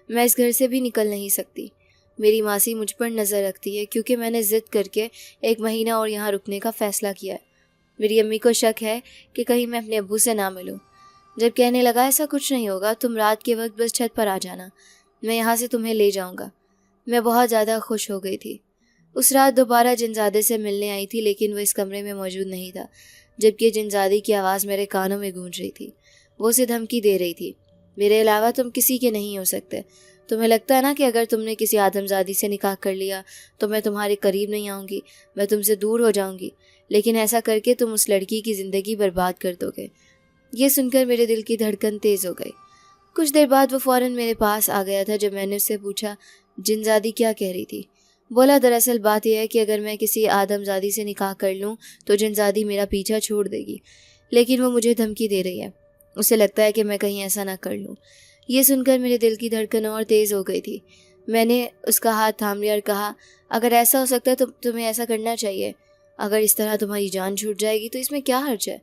मैं इस घर से भी निकल नहीं सकती, मेरी मासी मुझ पर नज़र रखती है क्योंकि मैंने ज़िद करके 1 महीना और यहाँ रुकने का फ़ैसला किया है। मेरी अम्मी को शक है कि कहीं मैं अपने अब्बू से ना मिलूं। जब कहने लगा, ऐसा कुछ नहीं होगा, तुम रात के वक्त बस छत पर आ जाना, मैं यहाँ से तुम्हें ले जाऊँगा। मैं बहुत ज़्यादा खुश हो गई थी। उस रात दोबारा जिनज़ादे से मिलने आई थी, लेकिन वो इस कमरे में मौजूद नहीं था, जबकि जिनज़ादी की आवाज़ मेरे कानों में गूंज रही थी। वो उसे धमकी दे रही थी, मेरे अलावा तुम किसी के नहीं हो सकते। तुम्हें लगता है ना कि अगर तुमने किसी आदमजादी से निकाह कर लिया तो मैं तुम्हारे करीब नहीं आऊँगी, मैं तुमसे दूर हो जाऊँगी, लेकिन ऐसा करके तुम उस लड़की की ज़िंदगी बर्बाद कर दोगे। ये सुनकर मेरे दिल की धड़कन तेज़ हो गई। कुछ देर बाद वो फ़ौरन मेरे पास आ गया था। जब मैंने उससे पूछा, जिनज़ादी क्या कह रही थी, बोला, दरअसल बात यह है कि अगर मैं किसी आदमजादी से निकाह कर लूँ तो जिनज़ादी मेरा पीछा छोड़ देगी, लेकिन वो मुझे धमकी दे रही है, उसे लगता है कि मैं कहीं ऐसा ना कर लूँ। ये सुनकर मेरे दिल की धड़कन और तेज़ हो गई थी। मैंने उसका हाथ थाम लिया और कहा, अगर ऐसा हो सकता है तो तुम्हें ऐसा करना चाहिए, अगर इस तरह तुम्हारी जान छूट जाएगी तो इसमें क्या हर्ज है।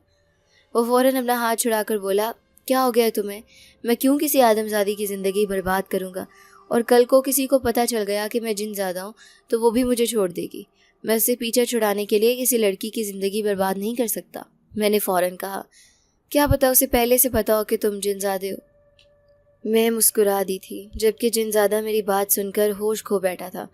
वो फ़ौरन अपना हाथ छुड़ाकर बोला, क्या हो गया तुम्हें, मैं क्यों किसी आदमजादी की ज़िंदगी बर्बाद करूँगा, और कल को किसी को पता चल गया कि मैं जिनज़ादा हूँ तो वो भी मुझे छोड़ देगी। मैं उससे पीछा छुड़ाने के लिए किसी लड़की की ज़िंदगी बर्बाद नहीं कर सकता। मैंने फ़ौरन कहा, क्या पता उसे पहले से पता हो कि तुम जिनज़ादे हो। मैं मुस्कुरा दी थी, जबकि जिनज़ादा मेरी बात सुनकर होश खो बैठा था।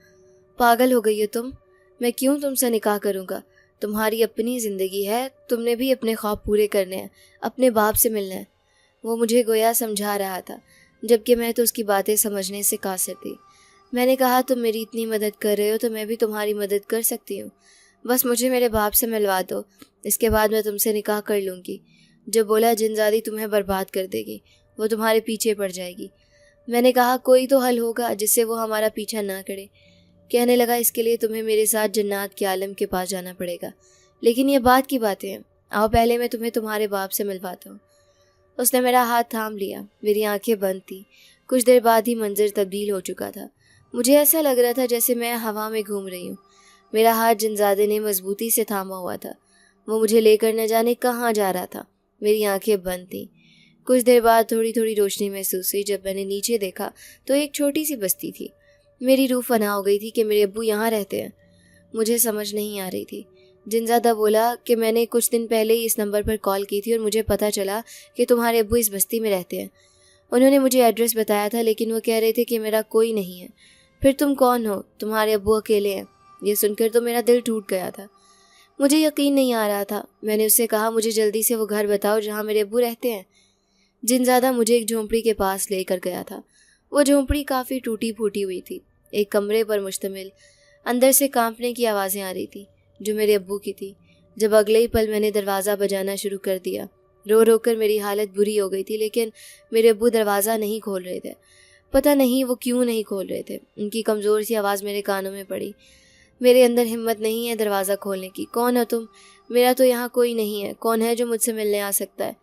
पागल हो गई हो तुम, मैं क्यों तुमसे निकाह करूँगा, तुम्हारी अपनी ज़िंदगी है, तुमने भी अपने ख्वाब पूरे करने हैं, अपने बाप से मिलना है। वो मुझे गोया समझा रहा था, जबकि मैं तो उसकी बातें समझने से कासिर थी। मैंने कहा, तुम मेरी इतनी मदद कर रहे हो तो मैं भी तुम्हारी मदद कर सकती हूँ, बस मुझे मेरे बाप से मिलवा दो, इसके बाद मैं तुमसे निकाह कर लूँगी। जब बोला, जिनज़ादी तुम्हें बर्बाद कर देगी, वो तुम्हारे पीछे पड़ जाएगी। मैंने कहा, कोई तो हल होगा जिससे वो हमारा पीछा ना करे। कहने लगा, इसके लिए तुम्हें मेरे साथ जन्नात के आलम के पास जाना पड़ेगा, लेकिन ये बात की बातें हैं, आओ पहले मैं तुम्हें तुम्हारे बाप से मिलवाता हूँ। उसने मेरा हाथ थाम लिया, मेरी आंखें बंद थी। कुछ देर बाद ही मंजर तब्दील हो चुका था। मुझे ऐसा लग रहा था जैसे मैं हवा में घूम रही हूँ। मेरा हाथ जिनज़ादे ने मजबूती से थामा हुआ था। वो मुझे लेकर न जाने कहाँ जा रहा था। मेरी आंखें बंद थीं। कुछ देर बाद थोड़ी थोड़ी रोशनी महसूस हुई। जब मैंने नीचे देखा तो एक छोटी सी बस्ती थी। मेरी रूह फना हो गई थी कि मेरे अब्बू यहाँ रहते हैं। मुझे समझ नहीं आ रही थी। जिनज़ादा बोला कि मैंने कुछ दिन पहले ही इस नंबर पर कॉल की थी और मुझे पता चला कि तुम्हारे अब्बू इस बस्ती में रहते हैं। उन्होंने मुझे एड्रेस बताया था, लेकिन वो कह रहे थे कि मेरा कोई नहीं है। फिर तुम कौन हो? तुम्हारे अब्बू अकेले हैं। ये सुनकर तो मेरा दिल टूट गया था। मुझे यकीन नहीं आ रहा था। मैंने उससे कहा, मुझे जल्दी से वो घर बताओ जहाँ मेरे अब्बू रहते हैं। जिनज़ादा मुझे एक झोंपड़ी के पास लेकर गया था। वो झोंपड़ी काफ़ी टूटी फूटी हुई थी, एक कमरे पर मुश्तमिल। अंदर से कांपने की आवाज़ें आ रही थी, जो मेरे अब्बू की थी। जब अगले ही पल मैंने दरवाज़ा बजाना शुरू कर दिया। रो रो कर मेरी हालत बुरी हो गई थी, लेकिन मेरे अब्बू दरवाज़ा नहीं खोल रहे थे। पता नहीं वो क्यों नहीं खोल रहे थे। उनकी कमज़ोर सी आवाज़ मेरे कानों में पड़ी। मेरे अंदर हिम्मत नहीं है दरवाज़ा खोलने की। कौन हो तुम? मेरा तो यहाँ कोई नहीं है। कौन है जो मुझसे मिलने आ सकता है?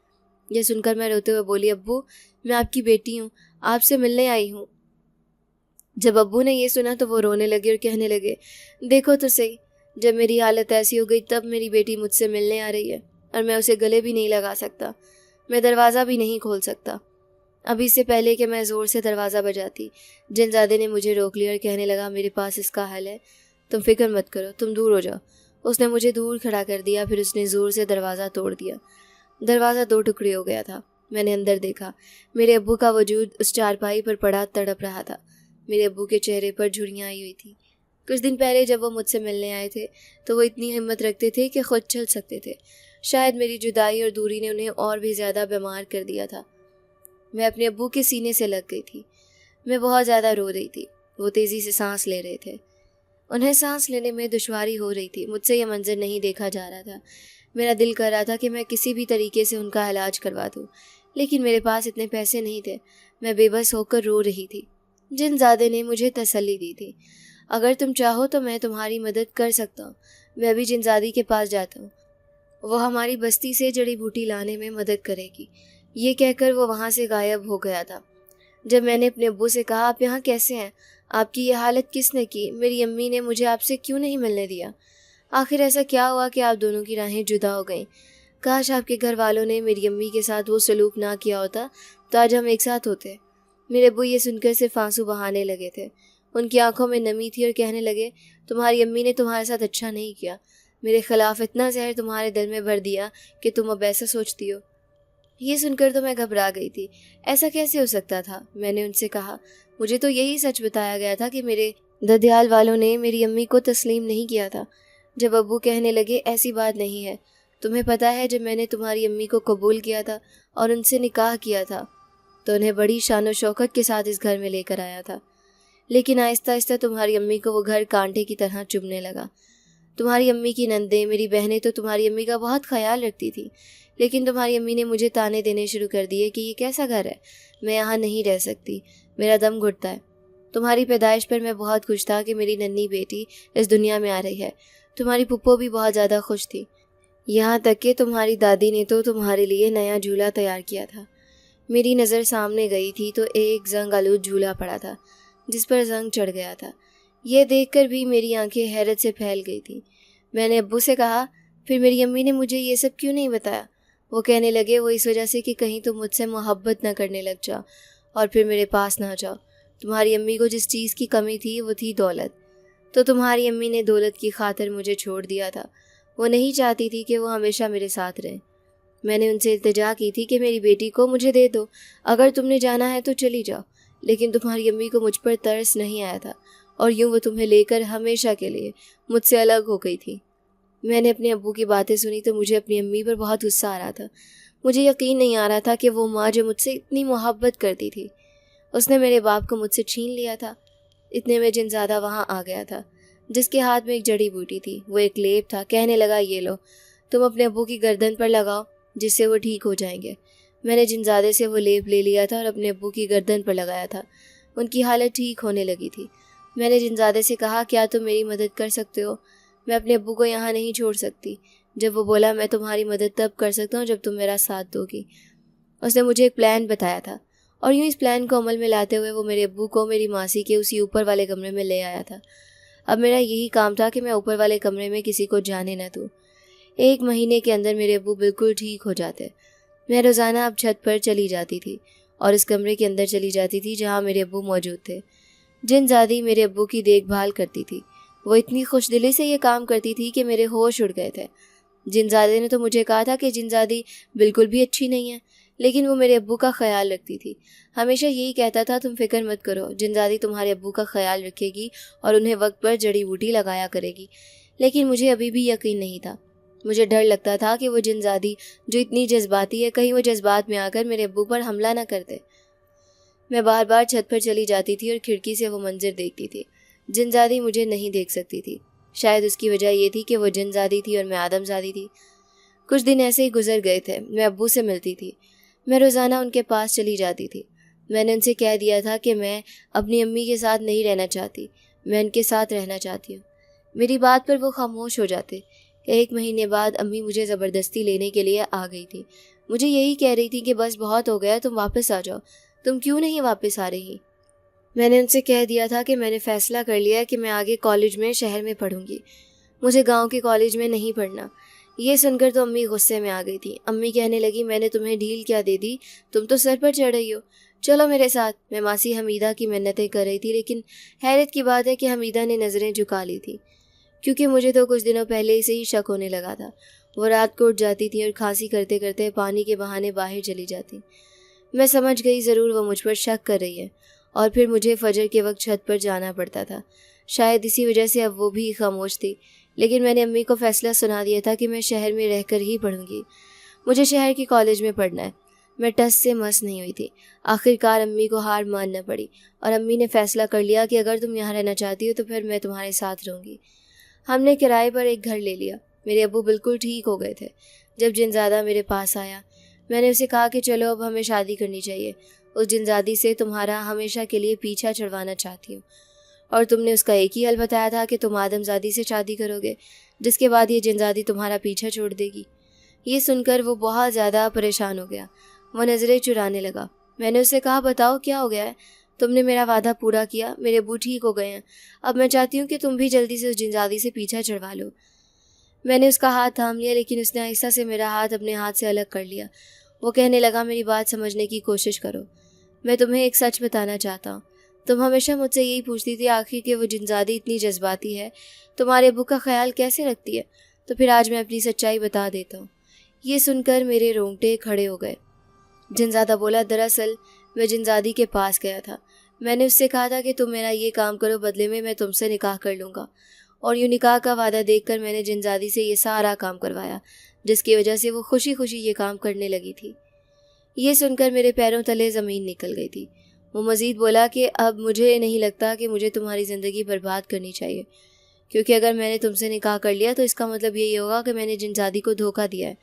यह सुनकर मैं रोते हुए बोली, अब्बू, मैं आपकी बेटी हूँ, आपसे मिलने आई हूँ। जब अब्बू ने ये सुना तो वो रोने लगे और कहने लगे, देखो तो सही, जब मेरी हालत ऐसी हो गई तब मेरी बेटी मुझसे मिलने आ रही है और मैं उसे गले भी नहीं लगा सकता। मैं दरवाज़ा भी नहीं खोल सकता। अभी इससे पहले कि मैं ज़ोर से दरवाज़ा बजाती, जिनज़ादे ने मुझे रोक लिया और कहने लगा, मेरे पास इसका हल है, तुम फिक्र मत करो, तुम दूर हो जाओ। उसने मुझे दूर खड़ा कर दिया। फिर उसने ज़ोर से दरवाज़ा तोड़ दिया। दरवाज़ा 2 टुकड़े हो गया था। मैंने अंदर देखा। मेरे अब्बू का वजूद उस चारपाई पर पड़ा तड़प रहा था। मेरे अब्बू के चेहरे पर झुर्रियाँ आई हुई थी। कुछ दिन पहले जब वो मुझसे मिलने आए थे तो वो इतनी हिम्मत रखते थे कि खुद चल सकते थे। शायद मेरी जुदाई और दूरी ने उन्हें और भी ज़्यादा बीमार कर दिया था। मैं अपने अब्बू के सीने से लग गई थी। मैं बहुत ज़्यादा रो रही थी। वो तेज़ी से सांस ले रहे थे। उन्हें सांस लेने में दुश्वारी हो रही थी। मुझसे यह मंजर नहीं देखा जा रहा था। मेरा दिल कर रहा था कि मैं किसी भी तरीके से उनका इलाज करवा दूं, लेकिन मेरे पास इतने पैसे नहीं थे। मैं बेबस होकर रो रही थी। जिनज़ादे ने मुझे तसल्ली दी थी, अगर तुम चाहो तो मैं तुम्हारी मदद कर सकता हूँ। मैं अभी जिनज़ादी के पास जाता हूँ, वो हमारी बस्ती से जड़ी बूटी लाने में मदद करेगी। ये कहकर वो वहाँ से गायब हो गया था। जब मैंने अपने अब्बू से कहा, आप यहाँ कैसे हैं? आपकी ये हालत किसने की? मेरी अम्मी ने मुझे आपसे क्यों नहीं मिलने दिया? आखिर ऐसा क्या हुआ कि आप दोनों की राहें जुदा हो गईं? काश आपके घर वालों ने मेरी अम्मी के साथ वो सलूक ना किया होता तो आज हम एक साथ होते। मेरे अब्बू ये सुनकर सिर्फ आंसू बहाने लगे थे। उनकी आंखों में नमी थी और कहने लगे, तुम्हारी अम्मी ने तुम्हारे साथ अच्छा नहीं किया। मेरे खिलाफ इतना जहर तुम्हारे दिल में भर दिया कि तुम अब ऐसा सोचती हो। ये सुनकर तो मैं घबरा गई थी। ऐसा कैसे हो सकता था? मैंने उनसे कहा, मुझे तो यही सच बताया गया था कि मेरे ददियाल वालों ने मेरी अम्मी को तस्लीम नहीं किया था। जब अब्बू कहने लगे, ऐसी बात नहीं है, तुम्हें पता है जब मैंने तुम्हारी अम्मी को कबूल किया था और उनसे निकाह किया था तो उन्हें बड़ी शान और शौकत के साथ इस घर में लेकर आया था, लेकिन आहिस्ता आहिस्ता तुम्हारी अम्मी को वो घर कांटे की तरह चुभने लगा। तुम्हारी अम्मी की नंदें, मेरी बहनें तो तुम्हारी अम्मी का बहुत ख्याल रखती थी, लेकिन तुम्हारी अम्मी ने मुझे ताने देने शुरू कर दिए कि ये कैसा घर है, मैं यहाँ नहीं रह सकती, मेरा दम घुटता है। तुम्हारी पैदाइश पर मैं बहुत खुश था कि मेरी नन्ही बेटी इस दुनिया में आ रही है। तुम्हारी पुप्पो भी बहुत ज़्यादा खुश थी, यहाँ तक कि तुम्हारी दादी ने तो तुम्हारे लिए नया झूला तैयार किया था। मेरी नज़र सामने गई थी तो एक जंग आलूद झूला पड़ा था जिस पर जंग चढ़ गया था। यह देखकर भी मेरी आंखें हैरत से फैल गई थी। मैंने अब्बू से कहा, फिर मेरी अम्मी ने मुझे ये सब क्यों नहीं बताया? वो कहने लगे, वो इस वजह से कि कहीं तुम मुझसे मोहब्बत न करने लग जाओ और फिर मेरे पास ना जाओ। तुम्हारी अम्मी को जिस चीज़ की कमी थी वो थी दौलत, तो तुम्हारी अम्मी ने दौलत की खातिर मुझे छोड़ दिया था। वो नहीं चाहती थी कि वो हमेशा मेरे साथ रहे। मैंने उनसे इल्तिजा की थी कि मेरी बेटी को मुझे दे दो, अगर तुमने जाना है तो चली जाओ, लेकिन तुम्हारी अम्मी को मुझ पर तरस नहीं आया था और यूँ वो तुम्हें लेकर हमेशा के लिए मुझसे अलग हो गई थी। मैंने अपने अब्बू की बातें सुनी तो मुझे अपनी अम्मी पर बहुत गुस्सा आ रहा था। मुझे यकीन नहीं आ रहा था कि वो माँ जो मुझसे इतनी मोहब्बत करती थी, उसने मेरे बाप को मुझसे छीन लिया था। इतने में जिनज़ादा वहाँ आ गया था, जिसके हाथ में एक जड़ी बूटी थी, वो एक लेप था। कहने लगा, ये लो, तुम अपने अब्बू की गर्दन पर लगाओ, जिससे वो ठीक हो जाएंगे। मैंने जिनज़ादे से वो लेप ले लिया था और अपने अब्बू की गर्दन पर लगाया था। उनकी हालत ठीक होने लगी थी। मैंने जिनज़ादे से कहा, क्या तुम मेरी मदद कर सकते हो? मैं अपने अब्बू को यहाँ नहीं छोड़ सकती। जब वो बोला, मैं तुम्हारी मदद तब कर सकता हूँ जब तुम मेरा साथ दोगी। उसने मुझे एक प्लान बताया था और यूँ इस प्लान को अमल में लाते हुए वो मेरे अब्बू को मेरी मासी के उसी ऊपर वाले कमरे में ले आया था। अब मेरा यही काम था कि मैं ऊपर वाले कमरे में किसी को जाने न दूँ। 1 महीने के अंदर मेरे अब्बू बिल्कुल ठीक हो जाते। میں روزانہ اب چھت پر چلی جاتی تھی اور اس کمرے کے اندر چلی جاتی تھی جہاں میرے ابو موجود تھے۔ جن زادی میرے ابو کی دیکھ بھال کرتی تھی وہ اتنی خوش دلی سے یہ کام کرتی تھی کہ میرے ہوش اڑ گئے تھے۔ جن زادی نے تو مجھے کہا تھا کہ جن زادی بالکل بھی اچھی نہیں ہے، لیکن وہ میرے ابو کا خیال رکھتی تھی۔ ہمیشہ یہی کہتا تھا تم فکر مت کرو، جن زادی تمہارے ابو کا خیال رکھے گی اور انہیں وقت پر جڑی بوٹی لگایا کرے گی۔ لیکن مجھے ابھی بھی یقین نہیں تھا۔ مجھے ڈر لگتا تھا کہ وہ جن زادی جو اتنی جذباتی ہے کہیں وہ جذبات میں آ کر میرے ابو پر حملہ نہ کر دے۔ میں بار بار چھت پر چلی جاتی تھی اور کھڑکی سے وہ منظر دیکھتی تھی۔ جن زادی مجھے نہیں دیکھ سکتی تھی، شاید اس کی وجہ یہ تھی کہ وہ جن زادی تھی اور میں آدم زادی تھی۔ کچھ دن ایسے ہی گزر گئے تھے۔ میں ابو سے ملتی تھی، میں روزانہ ان کے پاس چلی جاتی تھی۔ میں نے ان سے کہہ دیا تھا کہ میں اپنی امی کے ساتھ نہیں رہنا چاہتی، میں ان کے ساتھ رہنا چاہتی ہوں۔ میری بات پر وہ خاموش ہو جاتے۔ 1 مہینے بعد امی مجھے زبردستی لینے کے لیے آ گئی تھی۔ مجھے یہی کہہ رہی تھی کہ بس بہت ہو گیا، تم واپس آ جاؤ۔ تم کیوں نہیں واپس آ رہی؟ میں نے ان سے کہہ دیا تھا کہ میں نے فیصلہ کر لیا کہ میں آگے کالج میں شہر میں پڑھوں گی، مجھے گاؤں کے کالج میں نہیں پڑھنا۔ یہ سن کر تو امی غصے میں آ گئی تھی۔ امی کہنے لگی میں نے تمہیں ڈھیل کیا دے دی، تم تو سر پر چڑھ رہی ہو، چلو میرے ساتھ۔ میں ماسی حمیدہ کی منتیں کر رہی تھی، لیکن حیرت کی بات ہے کہ حمیدہ نے نظریں جھکا لی تھی، کیونکہ مجھے تو کچھ دنوں پہلے سے ہی شک ہونے لگا تھا۔ وہ رات کو اٹھ جاتی تھی اور کھانسی کرتے کرتے پانی کے بہانے باہر چلی جاتی۔ میں سمجھ گئی ضرور وہ مجھ پر شک کر رہی ہے، اور پھر مجھے فجر کے وقت چھت پر جانا پڑتا تھا۔ شاید اسی وجہ سے اب وہ بھی خاموش تھی، لیکن میں نے امی کو فیصلہ سنا دیا تھا کہ میں شہر میں رہ کر ہی پڑھوں گی، مجھے شہر کے کالج میں پڑھنا ہے۔ میں ٹس سے مس نہیں ہوئی تھی۔ آخر کار امی کو ہار ماننا پڑی، اور امی نے فیصلہ کر لیا کہ اگر تم یہاں رہنا چاہتی ہو تو پھر میں تمہارے ساتھ رہوں گی۔ ہم نے کرائے پر ایک گھر لے لیا۔ میرے ابو بالکل ٹھیک ہو گئے تھے۔ جب جنزادہ میرے پاس آیا، میں نے اسے کہا کہ چلو اب ہمیں شادی کرنی چاہیے، اس جنزادی سے تمہارا ہمیشہ کے لیے پیچھا چھڑوانا چاہتی ہوں۔ اور تم نے اس کا ایک ہی حل بتایا تھا کہ تم آدم زادی سے شادی کرو گے، جس کے بعد یہ جنزادی تمہارا پیچھا چھوڑ دے گی۔ یہ سن کر وہ بہت زیادہ پریشان ہو گیا، وہ نظریں چرانے لگا۔ میں نے اسے کہا بتاؤ کیا ہو گیا ہے؟ تم نے میرا وعدہ پورا کیا، میرے ابو ٹھیک ہو گئے ہیں، اب میں چاہتی ہوں کہ تم بھی جلدی سے اس جنزادی سے پیچھا چھڑوا لو۔ میں نے اس کا ہاتھ تھام لیا، لیکن اس نے آہستہ سے میرا ہاتھ اپنے ہاتھ سے الگ کر لیا۔ وہ کہنے لگا میری بات سمجھنے کی کوشش کرو، میں تمہیں ایک سچ بتانا چاہتا ہوں۔ تم ہمیشہ مجھ سے یہی پوچھتی تھی آخر کہ وہ جنزادی اتنی جذباتی ہے، تمہارے ابو کا خیال کیسے رکھتی ہے؟ تو پھر آج میں اپنی سچائی بتا دیتا ہوں۔ یہ سن کر میرے رونگٹے کھڑے ہو گئے۔ جنزادہ بولا دراصل میں جنزادی کے پاس گیا تھا، میں نے اس سے کہا تھا کہ تم میرا یہ کام کرو، بدلے میں تم سے نکاح کر لوں گا۔ اور یوں نکاح کا وعدہ دیکھ کر میں نے جنزادی سے یہ سارا کام کروایا، جس کی وجہ سے وہ خوشی خوشی یہ کام کرنے لگی تھی۔ یہ سن کر میرے پیروں تلے زمین نکل گئی تھی۔ وہ مزید بولا کہ اب مجھے نہیں لگتا کہ مجھے تمہاری زندگی برباد کرنی چاہیے، کیونکہ اگر میں نے تم سے نکاح کر لیا تو اس کا مطلب یہی ہوگا کہ میں نے جنزادی کو دھوکہ دیا ہے۔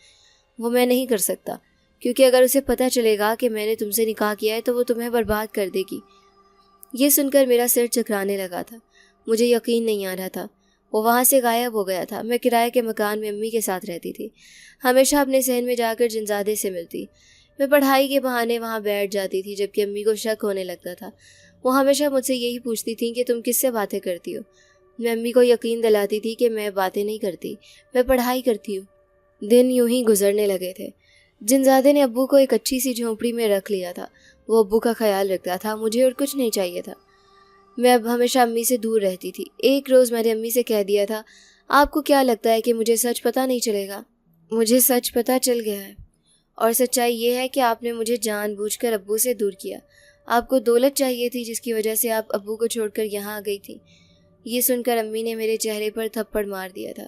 وہ میں نہیں کر سکتا، کیونکہ اگر اسے پتہ چلے گا کہ میں نے تم سے نکاح کیا ہے تو وہ تمہیں برباد کر دے گی۔ یہ سن کر میرا سر چکرانے لگا تھا، مجھے یقین نہیں آ رہا تھا۔ وہ وہاں سے غائب ہو گیا تھا۔ میں کرائے کے مکان میں امی کے ساتھ رہتی تھی، ہمیشہ اپنے صحن میں جا کر جنزادے سے ملتی۔ میں پڑھائی کے بہانے وہاں بیٹھ جاتی تھی، جبکہ امی کو شک ہونے لگتا تھا۔ وہ ہمیشہ مجھ سے یہی پوچھتی تھیں کہ تم کس سے باتیں کرتی ہو؟ میں امی کو یقین دلاتی تھی کہ میں باتیں نہیں کرتی، میں پڑھائی کرتی ہوں۔ دن یوں ہی گزرنے لگے تھے۔ جنزادے نے ابو کو ایک اچھی سی جھونپڑی میں رکھ لیا تھا۔ وہ ابو کا خیال رکھتا تھا، مجھے اور کچھ نہیں چاہیے تھا۔ میں اب ہمیشہ امی سے دور رہتی تھی۔ ایک روز میں نے امی سے کہہ دیا تھا آپ کو کیا لگتا ہے کہ مجھے سچ پتہ نہیں چلے گا؟ مجھے سچ پتہ چل گیا ہے، اور سچائی یہ ہے کہ آپ نے مجھے جان بوجھ کر ابو سے دور کیا۔ آپ کو دولت چاہیے تھی، جس کی وجہ سے آپ ابو کو چھوڑ کر یہاں آ گئی تھی۔ یہ سن کر امی نے میرے چہرے پر تھپڑ مار دیا تھا۔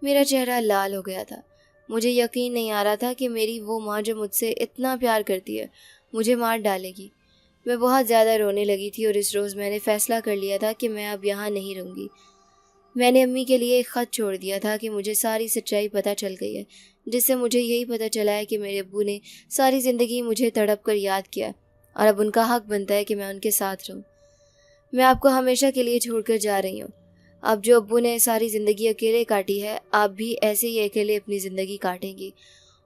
میرا چہرہ لال ہو گیا تھا۔ مجھے یقین نہیں آ رہا تھا کہ میری وہ ماں جو مجھ سے اتنا پیار کرتی ہے مجھے مار ڈالے گی۔ میں بہت زیادہ رونے لگی تھی، اور اس روز میں نے فیصلہ کر لیا تھا کہ میں اب یہاں نہیں رہوں گی۔ میں نے امی کے لیے ایک خط چھوڑ دیا تھا کہ مجھے ساری سچائی پتہ چل گئی ہے، جس سے مجھے یہی پتہ چلا ہے کہ میرے ابو نے ساری زندگی مجھے تڑپ کر یاد کیا، اور اب ان کا حق بنتا ہے کہ میں ان کے ساتھ رہوں۔ میں آپ کو ہمیشہ کے لیے چھوڑ کر جا رہی ہوں۔ اب جو ابو نے ساری زندگی اکیلے کاٹی ہے، آپ بھی ایسے ہی اکیلے اپنی زندگی کاٹیں گی،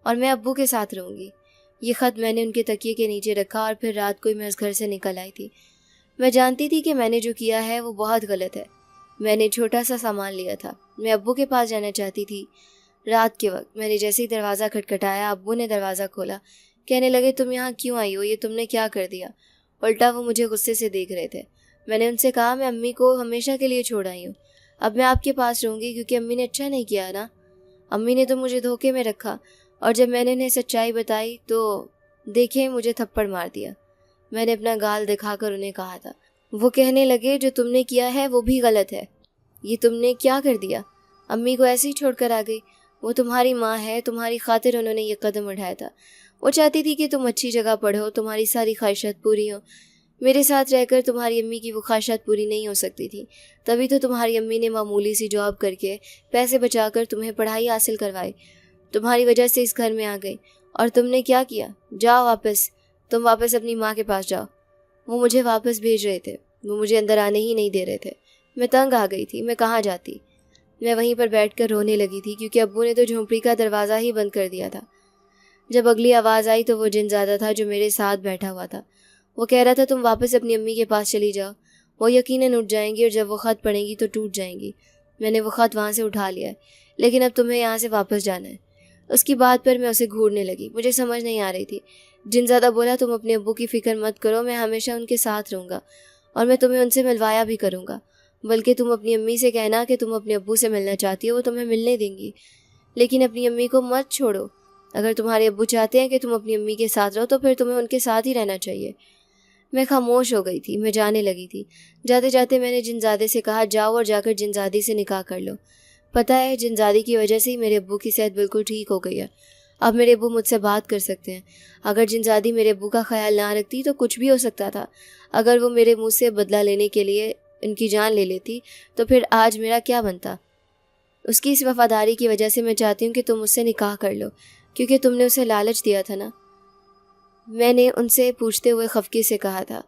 اور میں ابو کے ساتھ رہوں گی۔ یہ خط میں نے ان کے تکیے کے نیچے رکھا، اور پھر رات کو ہی میں اس گھر سے نکل آئی تھی۔ میں جانتی تھی کہ میں نے جو کیا ہے وہ بہت غلط ہے۔ میں نے چھوٹا سا سامان لیا تھا، میں ابو کے پاس جانا چاہتی تھی۔ رات کے وقت میں نے جیسے ہی دروازہ کھٹکھٹایا، ابو نے دروازہ کھولا۔ کہنے لگے تم یہاں کیوں آئی ہو، یہ تم نے کیا کر دیا؟ الٹا وہ مجھے غصے سے دیکھ رہے تھے۔ میں نے ان سے کہا میں امی کو ہمیشہ کے لیے چھوڑ آئی ہوں، اب میں آپ کے پاس رہوں گی کیونکہ امی نے اچھا نہیں کیا نا، امی نے تو مجھے دھوکے میں رکھا، اور جب میں نے انہیں سچائی بتائی تو دیکھیں مجھے تھپڑ مار دیا۔ میں نے اپنا گال دکھا کر انہیں کہا تھا۔ وہ کہنے لگے جو تم نے کیا ہے وہ بھی غلط ہے، یہ تم نے کیا کر دیا؟ امی کو ایسے ہی چھوڑ کر آ گئی، وہ تمہاری ماں ہے، تمہاری خاطر انہوں نے یہ قدم اٹھایا تھا، وہ چاہتی تھی کہ تم اچھی جگہ پڑھو، تمہاری ساری خواہشات پوری ہوں۔ میرے ساتھ رہ کر تمہاری امی کی وہ خواہشات پوری نہیں ہو سکتی تھی، تبھی تو تمہاری امی نے معمولی سی جاب کر کے پیسے بچا کر تمہیں پڑھائی حاصل کروائی، تمہاری وجہ سے اس گھر میں آ گئی، اور تم نے کیا کیا؟ جاؤ واپس، تم واپس اپنی ماں کے پاس جاؤ۔ وہ مجھے واپس بھیج رہے تھے، وہ مجھے اندر آنے ہی نہیں دے رہے تھے۔ میں تنگ آ گئی تھی، میں کہاں جاتی؟ میں وہیں پر بیٹھ کر رونے لگی تھی کیونکہ ابو نے تو جھونپڑی کا دروازہ ہی بند کر دیا تھا۔ جب اگلی آواز آئی تو وہ جن زیادہ تھا جو میرے ساتھ بیٹھا ہوا تھا، وہ کہہ رہا تھا تم واپس اپنی امی کے پاس چلی جاؤ، وہ یقیناً اٹھ جائیں گی اور جب وہ خط پڑھیں گی تو ٹوٹ جائیں گی۔ میں نے وہ خط وہاں سے اٹھا لیا ہے، لیکن اب تمہیں یہاں سے واپس جانا ہے۔ اس کی بات پر میں اسے گھورنے لگی، مجھے سمجھ نہیں آ رہی تھی۔ جن زیادہ بولا تم اپنے ابو کی فکر مت کرو، میں ہمیشہ ان کے ساتھ رہوں گا اور میں تمہیں ان سے ملوایا بھی کروں گا، بلکہ تم اپنی امی سے کہنا کہ تم اپنے ابو سے ملنا چاہتی ہو، وہ تمہیں ملنے دیں گی، لیکن اپنی امی کو مت چھوڑو۔ اگر تمہارے ابو چاہتے ہیں کہ تم اپنی امی کے ساتھ رہو تو پھر تمہیں ان کے ساتھ ہی رہنا چاہیے۔ میں خاموش ہو گئی تھی، میں جانے لگی تھی۔ جاتے جاتے میں نے جنزادے سے کہا جاؤ اور جا کر جنزادی سے نکاح کر لو۔ پتہ ہے جنزادی کی وجہ سے ہی میرے ابو کی صحت بالکل ٹھیک ہو گئی ہے، اب میرے ابو مجھ سے بات کر سکتے ہیں۔ اگر جنزادی میرے ابو کا خیال نہ رکھتی تو کچھ بھی ہو سکتا تھا، اگر وہ میرے منہ سے بدلہ لینے کے لیے ان کی جان لے لیتی تو پھر آج میرا کیا بنتا؟ اس کی اس وفاداری کی وجہ سے میں چاہتی ہوں کہ تم اس سے نکاح کر لو، کیونکہ تم نے اسے لالچ دیا تھا نا، میں نے ان سے پوچھتے ہوئے خفگی سے کہا تھا۔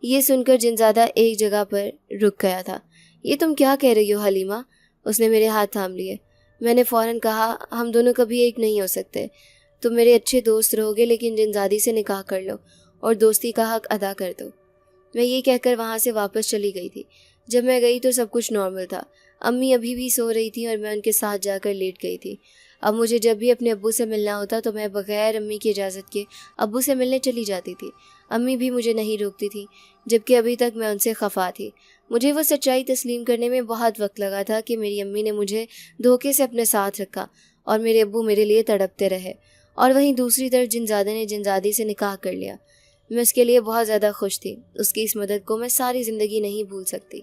یہ سن کر جنزادہ ایک جگہ پر رک گیا تھا۔ یہ تم کیا کہہ رہی ہو حلیمہ؟ اس نے میرے ہاتھ تھام لیے۔ میں نے فوراً کہا ہم دونوں کبھی ایک نہیں ہو سکتے، تم میرے اچھے دوست رہو گے لیکن جنزادی سے نکاح کر لو اور دوستی کا حق ادا کر دو۔ میں یہ کہہ کر وہاں سے واپس چلی گئی تھی۔ جب میں گئی تو سب کچھ نارمل تھا، امی ابھی بھی سو رہی تھیں اور میں ان کے ساتھ جا کر لیٹ گئی تھی۔ اب مجھے جب بھی اپنے ابو سے ملنا ہوتا تو میں بغیر امی کی اجازت کے ابو سے ملنے چلی جاتی تھی۔ امی بھی مجھے نہیں روکتی تھی، جبکہ ابھی تک میں ان سے خفا تھی۔ مجھے وہ سچائی تسلیم کرنے میں بہت وقت لگا تھا کہ میری امی نے مجھے دھوکے سے اپنے ساتھ رکھا اور میرے ابو میرے لیے تڑپتے رہے، اور وہیں دوسری طرف جنزادے نے جنزادی سے نکاح کر لیا۔ میں اس کے لیے بہت زیادہ خوش تھی، اس کی اس مدد کو میں ساری زندگی نہیں بھول سکتی۔